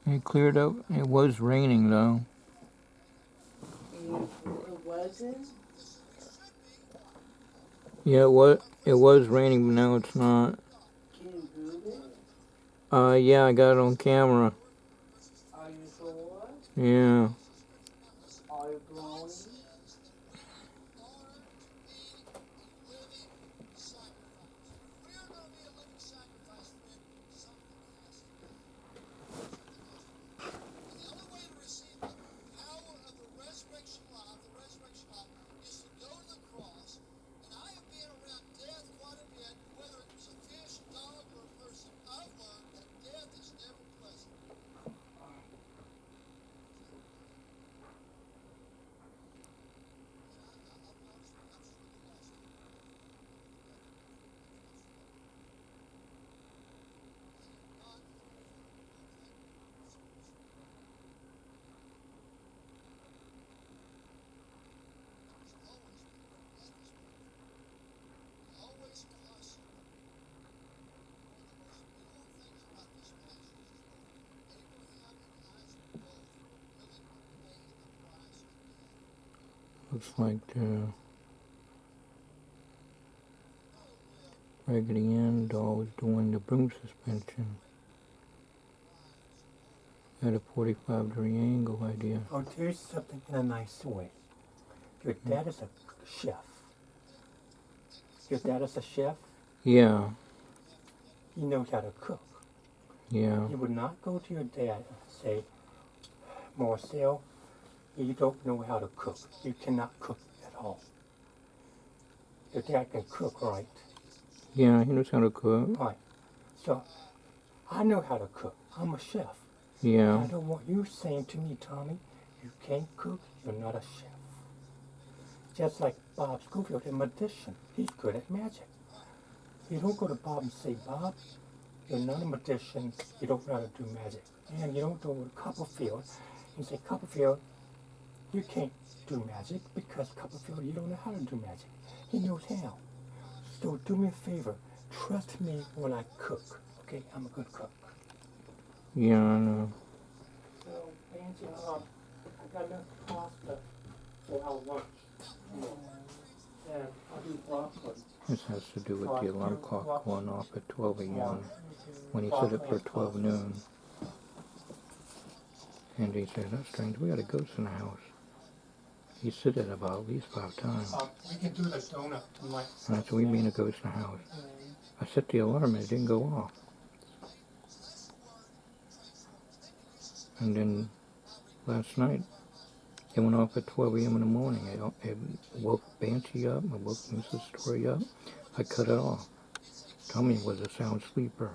It cleared up. It was raining though. It wasn't? Yeah, it was raining, but now it's not. Can you prove it? Yeah, I got it on camera. Are you sure? Yeah. Are you blowing? Looks like the Raggedy Ann doll was doing the broom suspension at a 45-degree angle idea. I'll tell you something in a nice way. Your dad is a chef. Your dad is a chef. Yeah. He knows how to cook. Yeah. You would not go to your dad and say, Marcel, you don't know how to cook. You cannot cook at all. Your dad can cook, right? Yeah, he knows how to cook. Right. So, I know how to cook. I'm a chef. Yeah. I don't want you saying to me, Tommy, you can't cook, you're not a chef. Just like Bob Schofield, a magician. He's good at magic. You don't go to Bob and say, Bob, you're not a magician, you don't know how to do magic. And you don't go to Copperfield and say, Copperfield, you can't do magic because Copperfield, you don't know how to do magic. He knows how. So do me a favor, trust me when I cook. Okay, I'm a good cook. Yeah, I know. So, Angie, I got enough pasta for our lunch. And I'll do broccoli. This has to do with the alarm clock going off at 12 a.m. when he set it for 12 noon. And he said, that's strange, we got a ghost in the house. He said it about at least 5 times. We can do the donut tonight. And I said, we mean a ghost in the house. I set the alarm and it didn't go off. And then last night, it went off at 12 a.m. in the morning. It woke Banshee up, it woke Mrs. Story up. I cut it off. Tommy was a sound sleeper.